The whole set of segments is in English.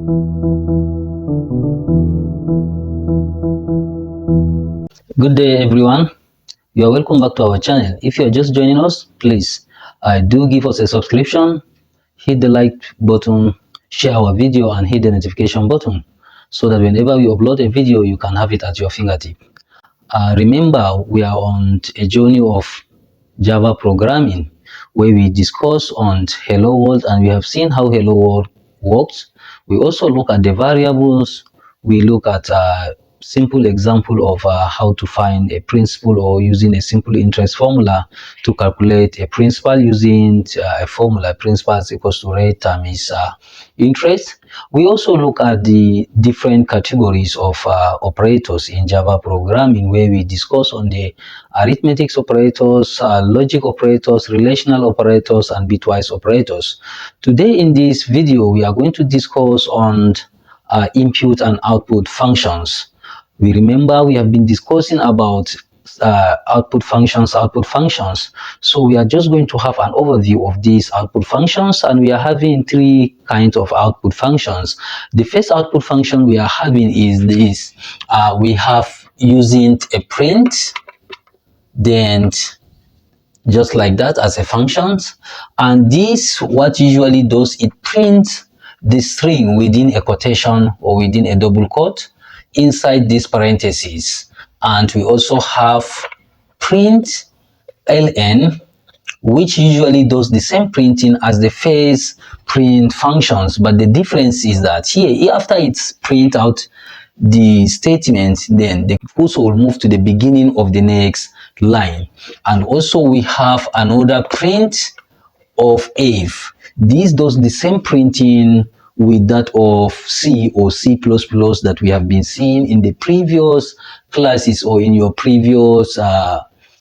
Good day, everyone. You are welcome back to our channel. If you are just joining us, please do give us a subscription, hit the like button, share our video, and hit the notification button so that whenever we upload a video, you can have it at your fingertip. Remember, we are on a journey of Java programming where we discuss on Hello World, and we have seen how Hello World works. We also look at the variables. We look at simple example of how to find a principal, or using a simple interest formula to calculate a principal using a formula. Principal is equals to rate times interest. We also look at the different categories of operators in Java programming, where we discuss on the arithmetic operators, logic operators, relational operators, and bitwise operators. Today in this video, we are going to discuss on input and output functions. We remember we have been discussing about output functions. So we are just going to have an overview of these output functions, and we are having three kinds of output functions. The first output function we are having is this. We have using a print, then just like that as a function, and this what usually does, it prints the string within a quotation or within a double quote inside these parentheses. And we also have print ln, which usually does the same printing as the first print functions, but the difference is that here, after it's print out the statement, then the cursor will move to the beginning of the next line. And also we have another print of if. This does the same printing with that of C or C++ that we have been seeing in the previous classes, or in your previous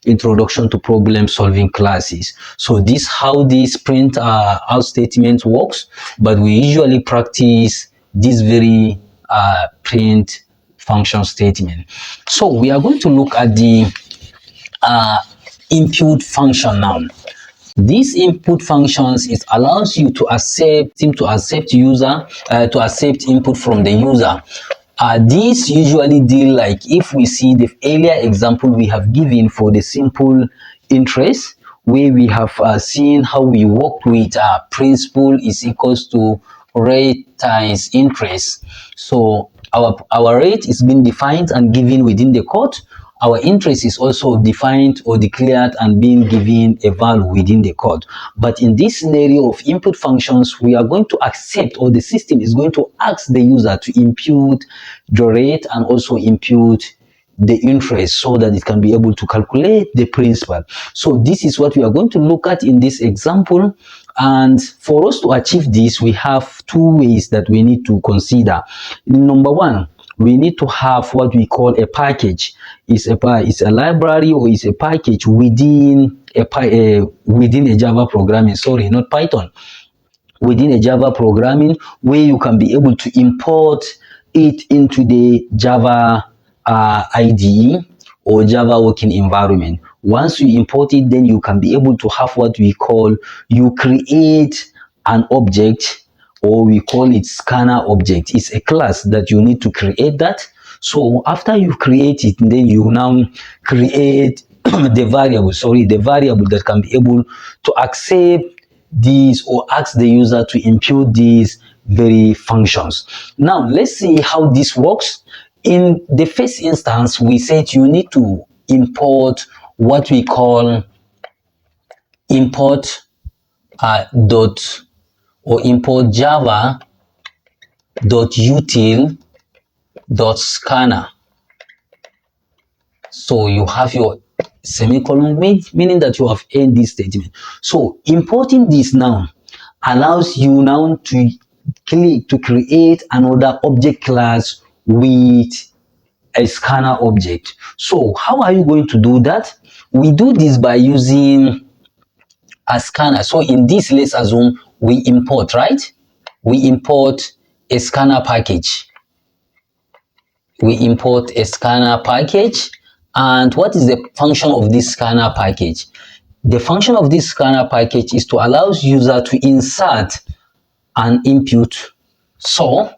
introduction to problem solving classes. So this how this print out statement works, but we usually practice this very print function statement. So we are going to look at the input function now. This input functions, it allows you to accept input from the user. These usually deal like if we see the earlier example we have given for the simple interest, where we have seen how we worked with principal is equals to rate times interest. So our rate is being defined and given within the code. Our interest is also defined or declared and being given a value within the code. But in this scenario of input functions, we are going to accept, or the system is going to ask the user to impute the rate and also impute the interest, so that it can be able to calculate the principal. So this is what we are going to look at in this example. And for us to achieve this, we have two ways that we need to consider. Number one, we need to have what we call a package. It's a library, or it's a package within a Java programming, sorry, not Python, within a Java programming, where you can be able to import it into the Java IDE or Java working environment. Once you import it, then you can be able to have what we call, you create an object, or we call it scanner object. It's a class that you need to create that. So after you create it, then you now create the variable that can be able to accept these, or ask the user to impute these very functions. Now let's see how this works. In the first instance, we said you need to import what we call import import java.util.scanner. So you have your semicolon, meaning that you have ended this statement. So importing this now allows you now to create another object class with a scanner object. So how are you going to do that? We do this by using a scanner. So in this, let's assume we import, right? We import a scanner package. And what is the function of this scanner package? The function of this scanner package is to allow user to insert an input. So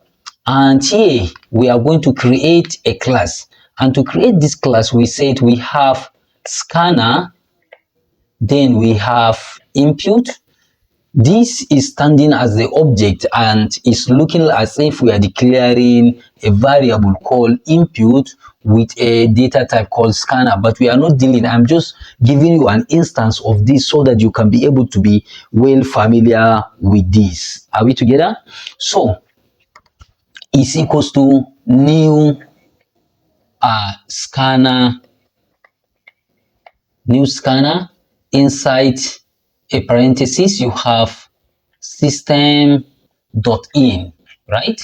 And here we are going to create a class. And to create this class, we said we have scanner, then we have input. This is standing as the object and is looking as if we are declaring a variable called input with a data type called scanner, but we are not dealing. I'm just giving you an instance of this so that you can be able to be well familiar with this. Are we together? So is equals to new scanner, inside a parenthesis you have system.in, right?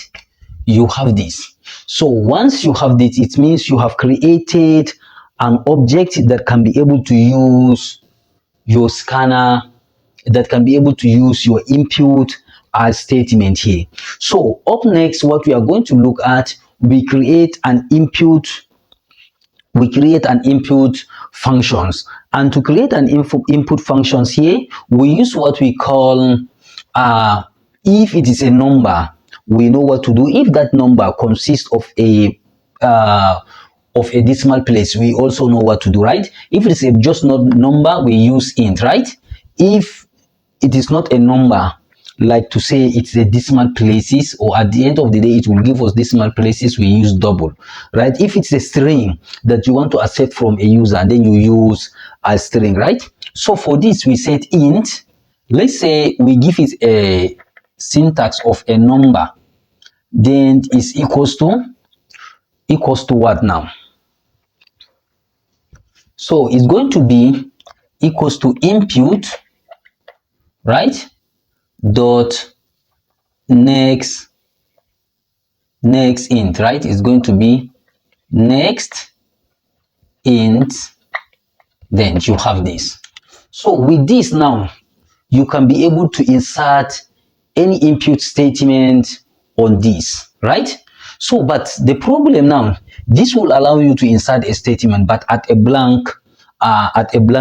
You have this. So once you have this, it means you have created an object that can be able to use your scanner, that can be able to use your input as statement here. So up next, what we are going to look at, we create an input functions. And to create an input functions here, we use what we call if it is a number, we know what to do. If that number consists of a decimal place, we also know what to do, right? If it's just not number, we use int, right? If it is not a number, like to say it's a decimal places, or at the end of the day it will give us decimal places, we use double, right? If it's a string that you want to accept from a user, then you use a string, right? So for this we said int. Let's say we give it a syntax of a number, then is equals to what now? So it's going to be equals to input, right, dot next int, right? It's going to be next int, then you have this. So with this now, you can be able to insert any input statement on this, right? So but the problem now, this will allow you to insert a statement but at a blank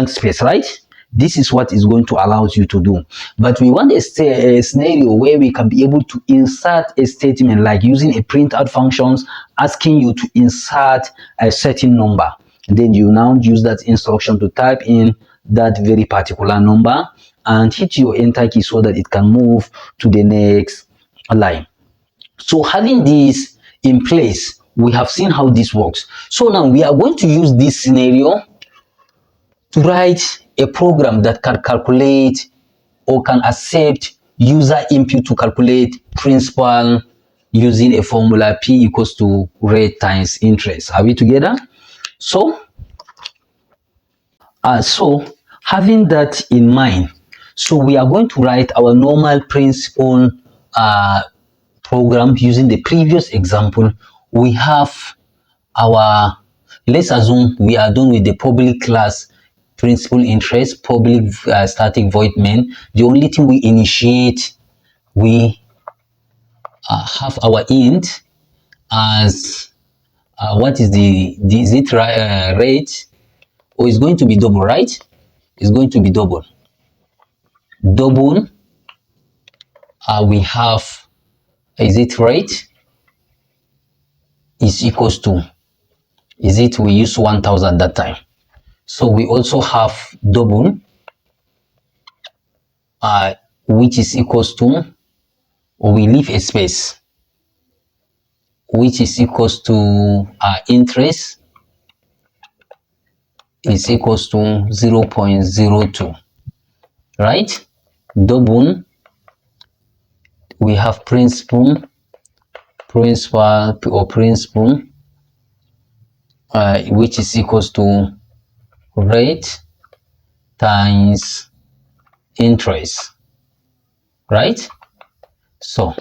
space, right? This is what is going to allow you to do. But we want a scenario where we can be able to insert a statement, like using a printout functions asking you to insert a certain number. Then you now use that instruction to type in that very particular number and hit your enter key so that it can move to the next line. So having this in place, we have seen how this works. So now we are going to use this scenario to write a program that can calculate or can accept user input to calculate principal using a formula P equals to rate times interest. Are we together? So having that in mind, so we are going to write our normal principal program using the previous example. We have our, let's assume we are done with the public class principal interest, public static void main. The only thing we initiate, we have our int as what is is it rate, or is going to be double, right? It's going to be double. We have, is it rate is equals to, is it, we use 1000 that time. So we also have double, which is equals to, or we leave a space, which is equals to interest is equals to 0.02, right? Double, we have principal, which is equals to rate times interest, right? So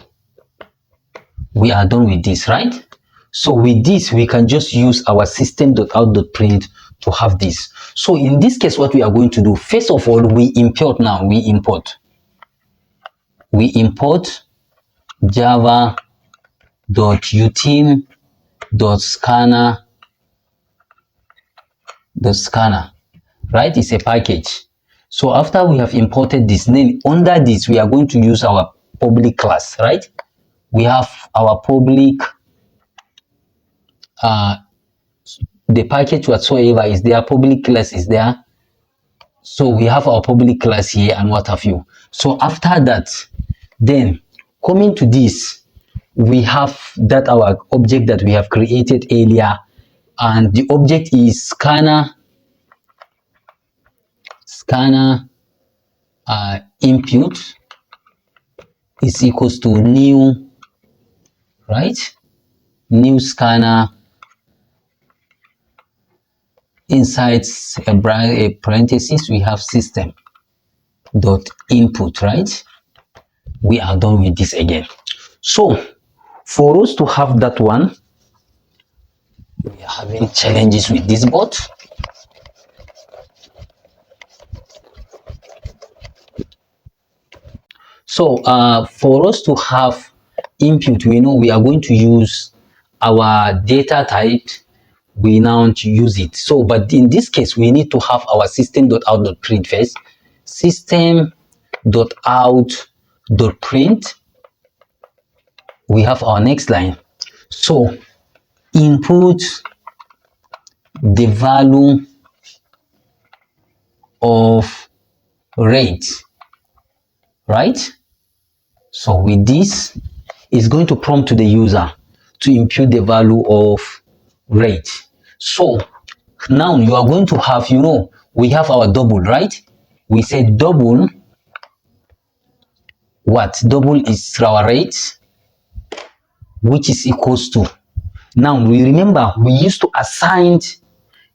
we are done with this, right? So with this, we can just use our system.out.print to have this. So in this case, what we are going to do, first of all, we import java.util.scanner, right? It's a package. So after we have imported this, then under this, we are going to use our public class, right? we have our public, the package whatsoever is there, public class is there. So we have our public class here and what have you. So after that, then coming to this, we have that our object that we have created earlier, and the object is scanner input is equals to new, right? New scanner inside a parenthesis we have system dot input, right? We are done with this again. So for us to have that one, we are having challenges with this bot. So for us to have input, we know we are going to use our data type. We now use it. So, but in this case, we need to have our system.out.print first. System.out.print. We have our next line. So, input the value of rate, right? So with this, it's going to prompt to the user to impute the value of rate. So now you are going to have, we have our double, right? We said double, what? Double is our rate, which is equals to. Now we remember we used to assign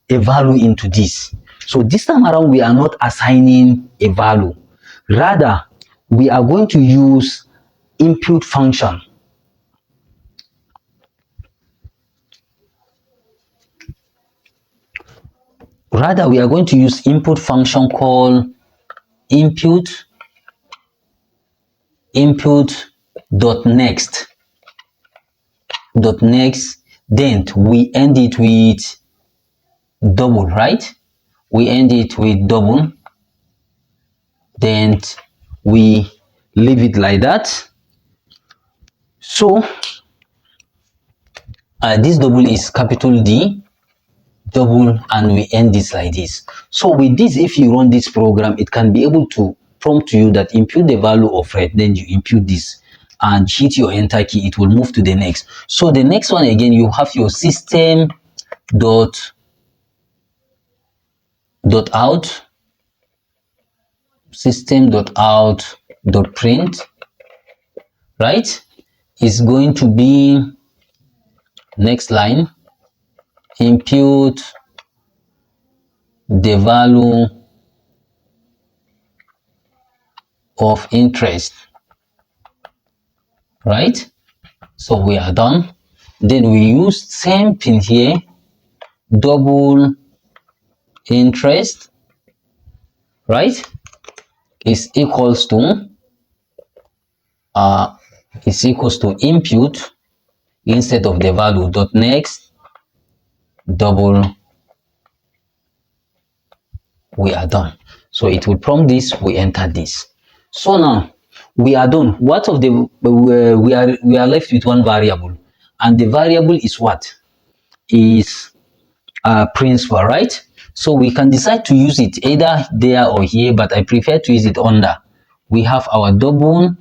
a value into this. So this time around, we are not assigning a value. Rather, we are going to use input function. Rather, we are going to use input function called input dot next. Then we end it with double, right? We end it with double. Then we leave it like that. So this double is capital D double, and we end this like this. So with this, if you run this program, it can be able to prompt you that impute the value of rate, then you impute this and hit your enter key, it will move to the next. So the next one again, you have your system dot out dot print, right? Is going to be next line, impute the value of interest, right? So we are done. Then we use same thing here, double interest, right, is equals to impute instead of the value dot next double. We are done. So it will prompt this, we enter this. So now we are done. What of the we are left with one variable, and the variable is what? Is principal, right? So we can decide to use it either there or here, but I prefer to use it under. We have our double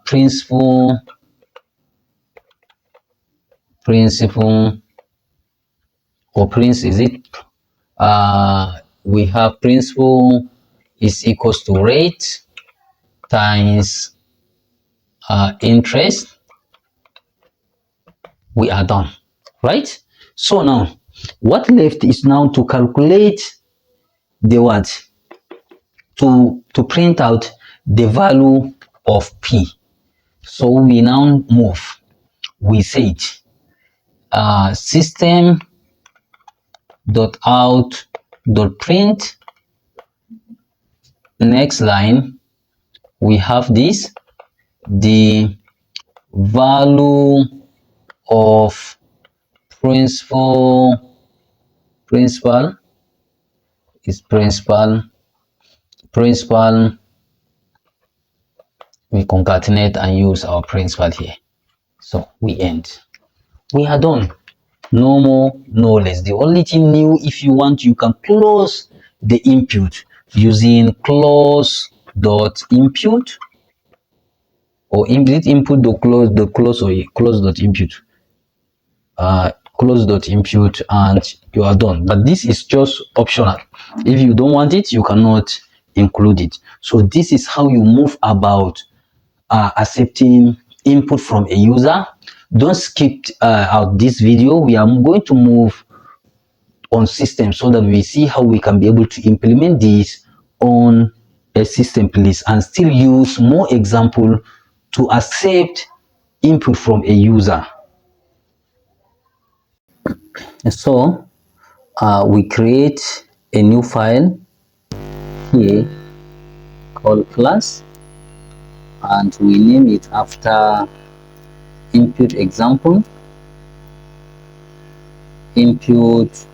principal or prince, is it? We have principal is equals to rate times interest. We are done, right? So now what left is now to calculate the what? To print out the value of P. So we now move. We said system dot out dot print. Next line, we have this, the value of principal is principal we concatenate and use our principal here. So we end. We are done. No more, no less. The only thing new, if you want, you can close the input using close.input or input the close or close.input. Close.input and you are done. But this is just optional. If you don't want it, you cannot include it. So this is how you move about accepting input from a user. Don't skip out this video. We are going to move on system so that we see how we can be able to implement this on a system, please, and still use more example to accept input from a user. So we create a new file here called class and we name it after input example, input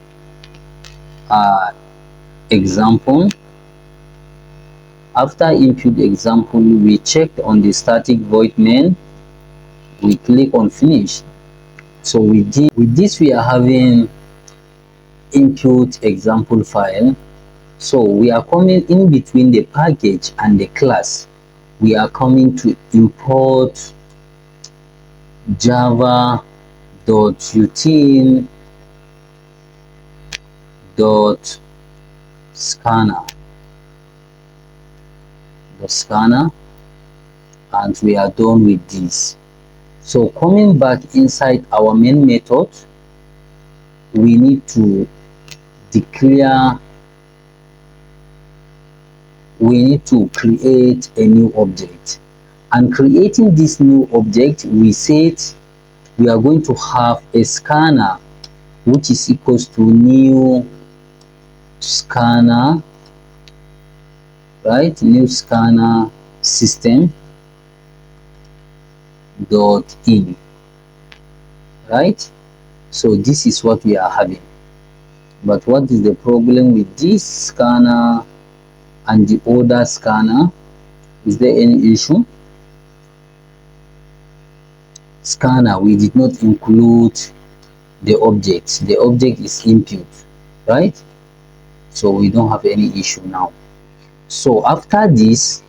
example. After input example, we checked on the static void main, we click on finish. So with this we are having input example file. So we are coming in between the package and the class. We are coming to import java.util.scanner, and we are done with this. So coming back inside our main method, we need to declare, we need to create a new object. And creating this new object, we said we are going to have a scanner which is equals to new scanner, right? New scanner system dot in, right? So this is what we are having. But what is the problem with this scanner and the other scanner? Is there any issue? Scanner, we did not include the object. The object is input, right? So we don't have any issue now. So after this,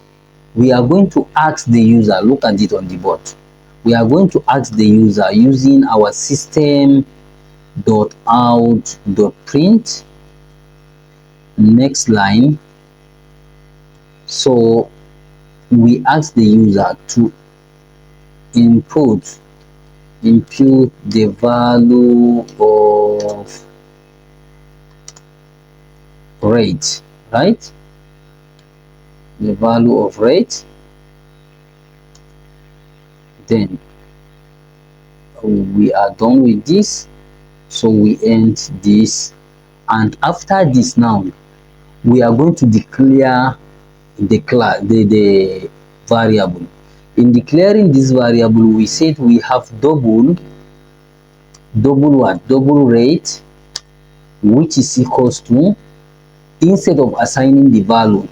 we are going to ask the user, look at it on the board. We are going to ask the user using our system.out.print, next line. So we ask the user to impute the value of rate, right? The value of rate. Then we are done with this, so we end this. And after this, now we are going to declare the class, the variable. In declaring this variable, we said we have double rate, which is equals to, instead of assigning the value,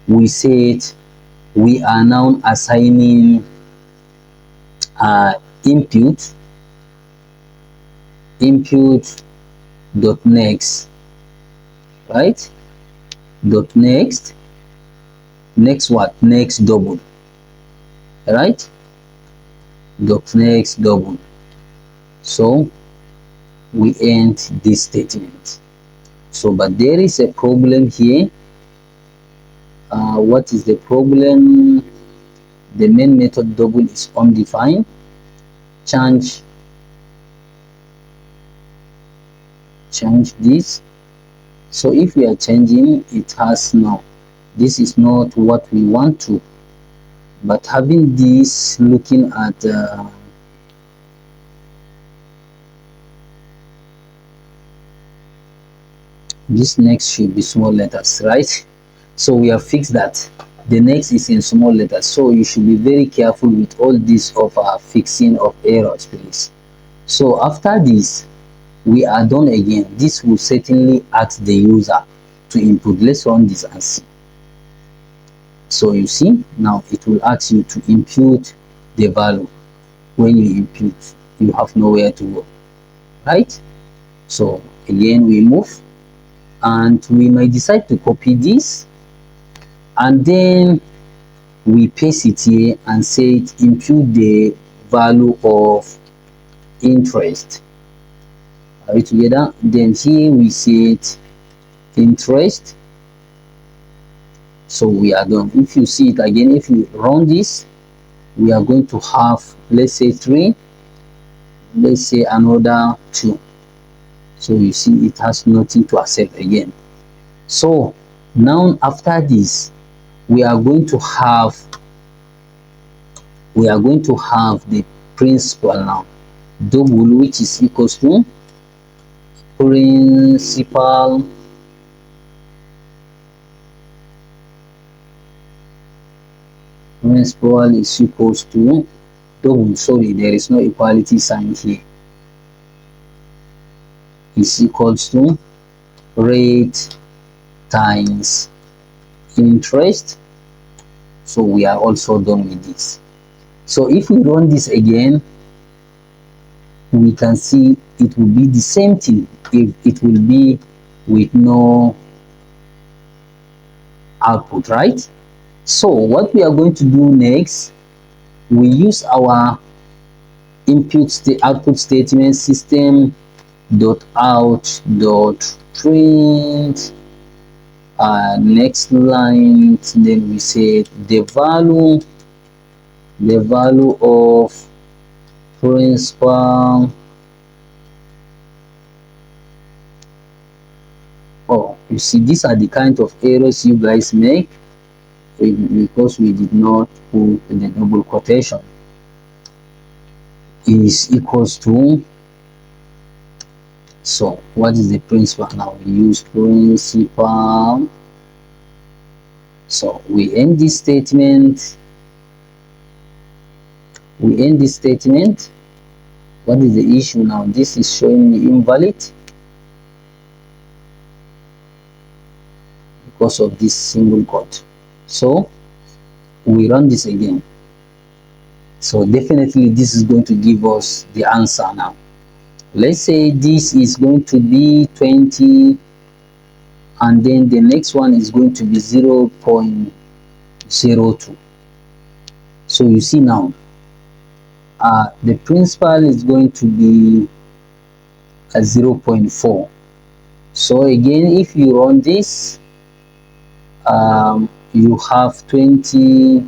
we said we are now assigning input dot next, right? Dot next what? Next double, right? Dot next double. So we end this statement. So but there is a problem here. What is the problem? The main method double is undefined. Change this. So if we are changing, it has no, this is not what we want to. But having this, looking at this next should be small letters, right? So we have fixed that. The next is in small letters, so you should be very careful with all this of fixing of errors, please. So after this, we are done again. This will certainly ask the user to input. Let's run this and see. So you see now it will ask you to impute the value. When you impute, you have nowhere to go, right? So again we move, and we might decide to copy this, and then we paste it here and say it impute the value of interest. Are we together? Then here we say it interest. So we are done. If you see it again, if you run this, we are going to have, let's say 3, let's say another 2. So you see it has nothing to accept again. So now after this, we are going to have the principal now, double, which is equals to principal is equals to double, sorry, there is no equality sign here, is equals to rate times interest. So we are also done with this. So if we run this again, we can see it will be the same thing. If it will be with no output, right? So what we are going to do next, we use our output statement system dot out dot print, next line, then we say the value of principal. Oh, you see, these are the kind of errors you guys make because we did not put the double quotation, is equals to. So what is the principal now? We use principal. So we end this statement. What is the issue now? This is showing me invalid because of this single quote. So we run this again. So definitely this is going to give us the answer now. Let's say this is going to be 20, and then the next one is going to be 0.02. So you see now, the principal is going to be a 0.4. So again, if you run this, you have 20,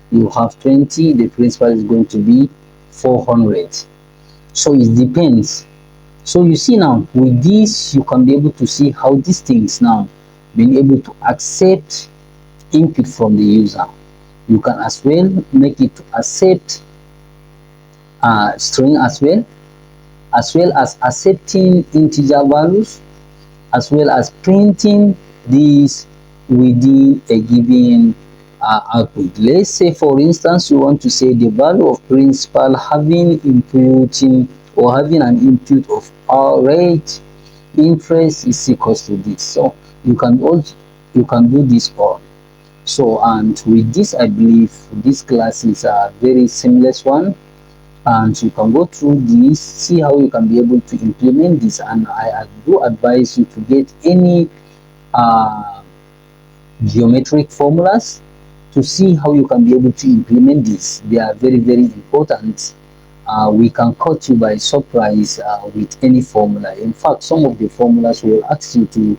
the principal is going to be 400. So it depends. So you see now, with this you can be able to see how these things now being able to accept input from the user. You can as well make it to accept string as well as accepting integer values, as well as printing these within a given output. Let's say for instance you want to say the value of principal having imputing or having an input of our rate interest is equals to this. So you can do this all. So, and with this I believe this class is a very seamless one, and you can go through this, see how you can be able to implement this. And I do advise you to get any geometric formulas to see how you can be able to implement this. They are very, very important. We can catch you by surprise with any formula. In fact, some of the formulas will ask you to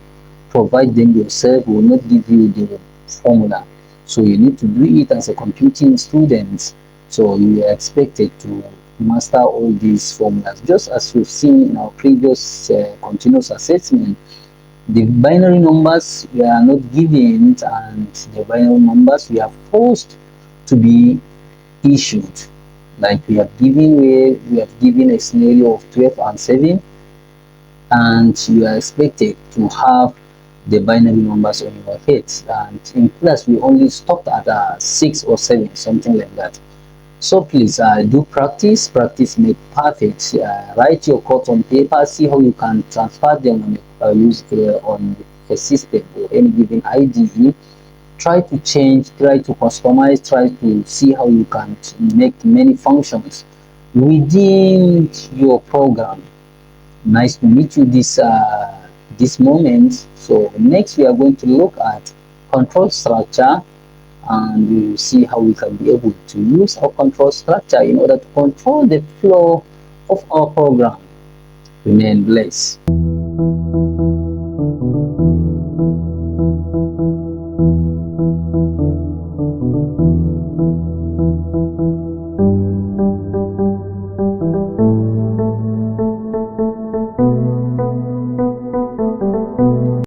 provide them yourself, will not give you the formula. So you need to do it as a computing student. So you are expected to master all these formulas. Just as we've seen in our previous continuous assessment, the binary numbers we are not given, and the binary numbers we are forced to be issued. Like we have given a scenario of 12 and 7, and you are expected to have the binary numbers on your head. And in class we only stopped at 6 or 7, something like that. So please do practice make perfect. Write your code on paper, see how you can transfer them on on a system or any given IDE, try to change, try to customize, try to see how you can make many functions within your program. Nice to meet you this moment. So next we are going to look at control structure, and we will see how we can be able to use our control structure in order to control the flow of our program. Remain blessed.